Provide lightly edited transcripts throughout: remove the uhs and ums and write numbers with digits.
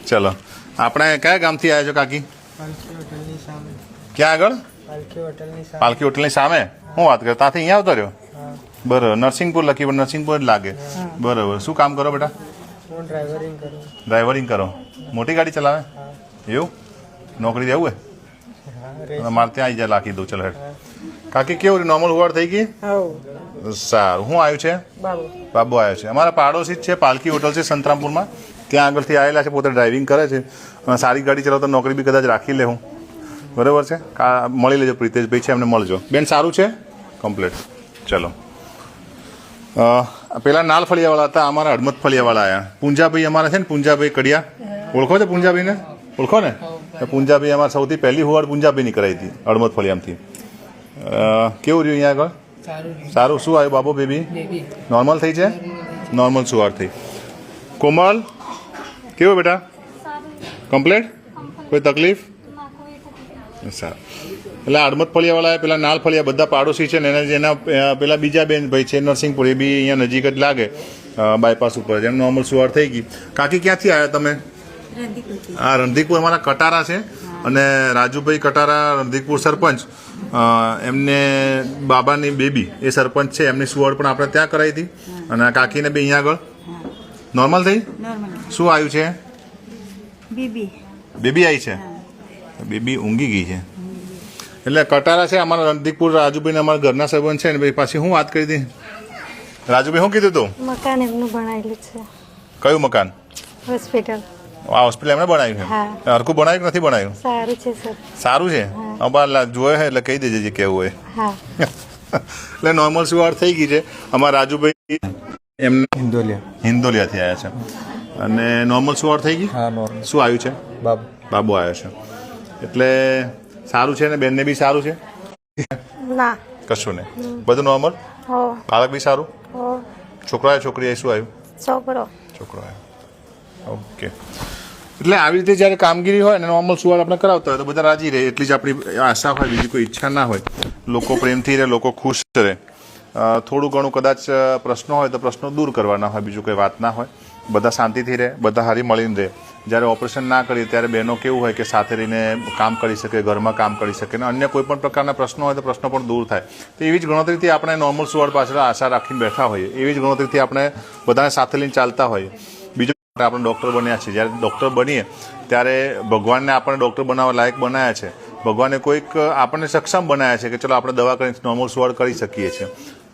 ચલો આપણે કયા ગામથી આવ્યા છો કાકી? ક્યાં આગળ? પાલકી હોટલની સામે. હું વાત કરું ત્યાંથી અહીંયા આવતો રહ્યો? બરાબર. નરસિંહપુર લખી પણ નરસિંહપુર જ લાગે. બરાબર. શું કામ કરો બેટા? ડ્રાઈવરિંગ કરો. મોટી ગાડી ચલાવે? એવું? નોકરી જવું હે? મારે ત્યાં આવી જાય લાખી દઉં. ચલો હેડ. કાકી કેવું નોર્મલ ઉવાડ થઈ ગઈ? સારું. હું આવ્યું છે? બાબુ આવ્યો છે. અમારા પાડોશી જ છે. પાલકી હોટલ છે સંતરામપુરમાં. ત્યાં આગળથી આવેલા છે. પોતે ડ્રાઇવિંગ કરે છે. સારી ગાડી ચલાવતા નોકરી બી કદાચ રાખી લે હું. બરાબર છે. મળી લેજો. પ્રિતેશભાઈ છે એમને મળજો. બેન સારું છે? કમ્પ્લીટ. ચલો. પેલા નાલ ફળિયાવાળા હતા. અમારા હડમત ફળિયાવાળા આવ્યા. પૂંજાભાઈ અમારા છે ને, પૂંજાભાઈ કડિયા. ઓળખો છો પૂંજાભાઈને? ઓળખો ને? પૂંજાભાઈ અમારે સૌથી પહેલી હુવાડ પૂંજાભાઈની કરાવી હતી હડમત ફળિયામથી. કેવું રહ્યું અહીંયા આગળ? સારું. શું આવ્યું બાબુ? બેબી નોર્મલ થઈ છે? નોર્મલ સુવાડ થઈ. કોમલ કેવું બેટા? કમ્પ્લીટ? કોઈ તકલીફ? સારું. એટલે હડમત ફળિયાવાળા પેલા નાલ ફળિયા બધા પાડોશી છે ને એના પેલા બીજા બેન ભાઈ છે નરસિંહપુર, એ બી અહીંયા નજીક જ લાગે બાયપાસ ઉપર. એમ નોર્મલ સુવાડ થઈ ગઈ. કાકી ક્યાંથી આવ્યા તમે? હા, રણધીકપુર. અમારા કટારા છે અને રાજુભાઈ કટારા રણધીકપુર સરપંચ. એમને બાબાની બેબી એ સરપંચ છે. એમની સુવાડ પણ આપણે ત્યાં કરાવી હતી. અને કાકીને બી અહીંયા આગળ નોર્મલ થઈ. શું આવ્યું છે? બેબી આવી છે. બેબી ઊંઘી ગઈ છે. એટલે કટારા છે અમારા રણધીકપુર. રાજુભાઈને અમારા ઘરના સરપંચ છે ને. પાછી હું વાત કરી હતી રાજુભાઈ? શું કીધું તું? મકાન એમનું બનાવેલું છે. કયું મકાન? હોસ્પિટલ. આ હોસ્પિટલ એમણે બનાવ્યું છે? હરખું બનાવ્યું કે નથી બનાવ્યું? સારું છે સર. સારું છે. અમારે જોયે છે એટલે કહી દેજે જે કેવું હોય. એટલે નોર્મલ સુવાડ થઈ ગઈ છે. અમારા રાજુભાઈ એમને હિન્દોલિયાથી આવ્યા છે અને નોર્મલ સુવાડ થઈ ગઈ. શું આવ્યું છે? બાબુ આવ્યો છે. એટલે સારું છે ને બેનને બી સારું છે? ના કશું નહીં, બધું નોર્મલ. બાળક બી સારું? છોકરો આવ્યો? છોકરી આવી? શું આવ્યું? છોકરો આવ્યો. ઓકે. એટલે આવી રીતે જ્યારે કામગીરી હોય ને નોર્મલ સુવાડ આપણે કરાવતા હોય તો બધા રાજી રહે. એટલી જ આપણી આશા હોય, બીજી કોઈ ઈચ્છા ના હોય. લોકો પ્રેમથી રહે, લોકો ખુશ રહે. થોડું ઘણું કદાચ પ્રશ્નો હોય તો પ્રશ્નો દૂર કરવાના હોય, બીજું કોઈ વાત ના હોય. બધા શાંતિથી રહે, બધા હારી મળીને રહે. જ્યારે ઓપરેશન ના કરીએ ત્યારે બહેનો કેવું હોય કે સાથે રહીને કામ કરી શકે, ઘરમાં કામ કરી શકે, અને અન્ય કોઈ પણ પ્રકારના પ્રશ્નો હોય તો પ્રશ્નો પણ દૂર થાય. તો એવી જ ગણતરીથી આપણે નોર્મલ સુવાડ પાછળ આશા રાખીને બેઠા હોઈએ. એવી જ ગણતરીથી આપણે બધાને સાથે લઈને ચાલતા હોઈએ. બીજું આપણે ડૉક્ટર બન્યા છીએ. જ્યારે ડૉક્ટર બનીએ ત્યારે ભગવાનને આપણે ડૉક્ટર બનાવવા લાયક બનાવ્યા છે. ભગવાને કોઈક આપણને સક્ષમ બનાવ્યા છે કે ચલો આપણે દવા કરીને નોર્મલ સુવાડ કરી શકીએ છીએ.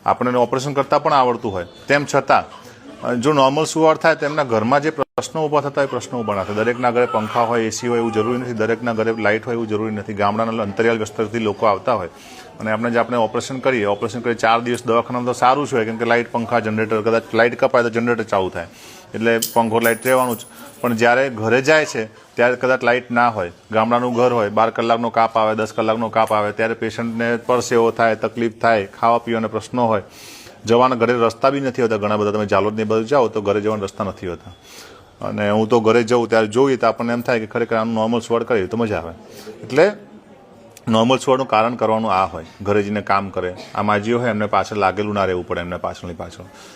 આપણને ઓપરેશન કરતાં પણ આવડતું હોય. તેમ છતાં જો નોર્મલ સુવાડ થાય તો એમના ઘરમાં જે પ્રશ્નો ઊભા થતા હોય પ્રશ્નો ઊભા ના થાય. દરેકના ઘરે પંખા હોય, એસી હોય એવું જરૂરી નથી. દરેકના ઘરે લાઇટ હોય એવું જરૂરી નથી. ગામડાના અંતરિયાળ વિસ્તારથી લોકો આવતા હોય અને આપણે ઓપરેશન કરીએ 4 દિવસ દવાખાનામાં તો સારું છે કેમ કે લાઇટ, પંખા, જનરેટર, કદાચ લાઇટ કપાય તો જનરેટર ચાલુ થાય એટલે પંખો લાઇટ રહેવાનું જ. પણ જ્યારે ઘરે જાય છે ત્યારે કદાચ લાઇટ ના હોય, ગામડાનું ઘર હોય, 12 કલાકનો કાપ આવે, 10 કલાકનો કાપ આવે, ત્યારે પેશન્ટને પરસેવો થાય, તકલીફ થાય, ખાવા પીવાના પ્રશ્નો હોય. જવાના ઘરે રસ્તા બી નથી હોતા ઘણા બધા. તમે જાલોદની બાજુ જાઓ તો ઘરે જવાના રસ્તા નથી હોતા. અને હું તો ઘરે જઉં ત્યારે જોઈએ તો આપણને એમ થાય કે ખરેખર આનું નોર્મલ સુવાડ કરીએ તો મજા આવે. એટલે નોર્મલ સુવાડનું કારણ કરવાનું આ હોય. ઘરે જઈને કામ કરે. આ માજીઓ હોય એમને પાછળ લાગેલું ના રહેવું પડે એમને પાછળ.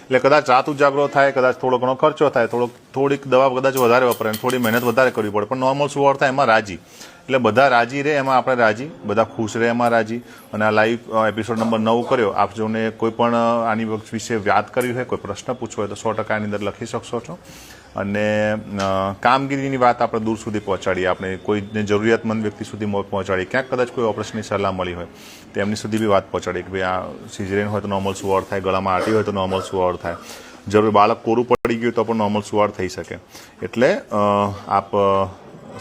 એટલે કદાચ રાત ઉજાગરો થાય, કદાચ થોડો ઘણો ખર્ચો થાય, થોડીક દવા કદાચ વધારે વપરાય, થોડી મહેનત વધારે કરવી પડે, પણ નોર્મલ સુવાડ થાય એમાં રાજી. એટલે બધા રાજી રહે એમાં આપણે રાજી, બધા ખુશ રહે એમાં રાજી. અને આ લાઈવ એપિસોડ નંબર 9 કર્યો. આપ જોને કોઈ પણ આની વિશે વાત કરવી હોય, કોઈ પ્રશ્ન પૂછવો હોય તો 100% આની અંદર લખી શકશો છો. અને કામગીરીની વાત આપણે દૂર સુધી પહોંચાડીએ. આપણે કોઈને જરૂરિયાતમંદ વ્યક્તિ સુધી પહોંચાડીએ. ક્યાંક કદાચ કોઈ ઓપરેશનની સલાહ મળી હોય તો એમની સુધી બી વાત પહોંચાડીએ કે ભાઈ આ સિઝેરિયન હોય તો નોર્મલ સુવાડ થાય, ગળામાં આટી હોય તો નોર્મલ સુવાડ થાય, જરૂર બાળક કોરું પડી ગયું તો પણ નોર્મલ સુવાડ થઈ શકે. એટલે આપ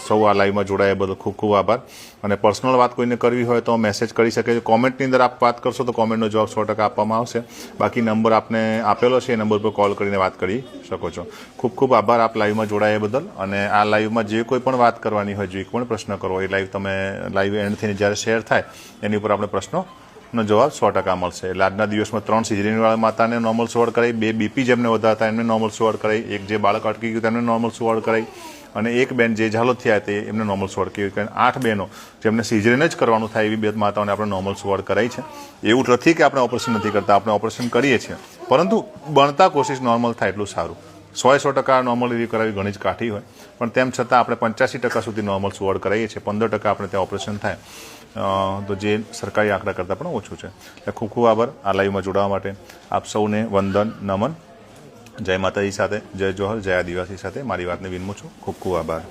સૌ આ લાઈવમાં જોડાયા બદલ ખૂબ ખૂબ આભાર. અને પર્સનલ વાત કોઈને કરવી હોય તો મેસેજ કરી શકે છે. કોમેન્ટની અંદર આપ વાત કરશો તો કોમેન્ટનો જવાબ 100% આપવામાં આવશે. બાકી નંબર આપને આપેલો છે એ નંબર પર કોલ કરીને વાત કરી શકો છો. ખૂબ ખૂબ આભાર આપ લાઈવમાં જોડાયા બદલ. અને આ લાઈવમાં જે કોઈ પણ વાત કરવાની હોય, જે કોઈ પણ પ્રશ્ન કરવો એ લાઈવ એન્ડ થઈને જ્યારે શેર થાય એની ઉપર આપણે પ્રશ્નોનો જવાબ 100% મળશે. એટલે આજના દિવસમાં 3 સિઝેરિયનવાળા માતાને નોર્મલ સુવાડ કરાવી, 2 બીપી જેમને વધારે હતા એમને નોર્મલ સુવાડ કરાવી, એક જે બાળક અટકી ગયું તેમને નોર્મલ સુવાડ કરાવી, અને એક બેન જે ઝાલોદ થયા તે એમને નોર્મલ સુવાડ કરી. 8 બહેનો જેમને સિઝેરિયન જ કરવાનું થાય એવી 2 માતાઓને આપણે નોર્મલ સુવાડ કરાઈ છે. એવું નથી કે આપણે ઓપરેશન નથી કરતા, આપણે ઓપરેશન કરીએ છીએ, પરંતુ બનતા કોશિશ નોર્મલ થાય એટલું સારું. 100% નોર્મલ એવી કરાવી ઘણી જ કાઠી હોય. પણ તેમ છતાં આપણે 85% સુધી નોર્મલ સુવાડ કરાવીએ છીએ. 15% આપણે ત્યાં ઓપરેશન થાય તો જે સરકારી આંકડા કરતાં પણ ઓછું છે. એટલે ખૂબ ખૂબ આભાર આ લાઈવમાં જોડાવા માટે. આપ સૌને વંદન, નમન. જય માતાજી સાથે, જય જોહર, જય આદિવાસી સાથે મારી વાતને વિનમું છું. ખૂબ ખૂબ આભાર.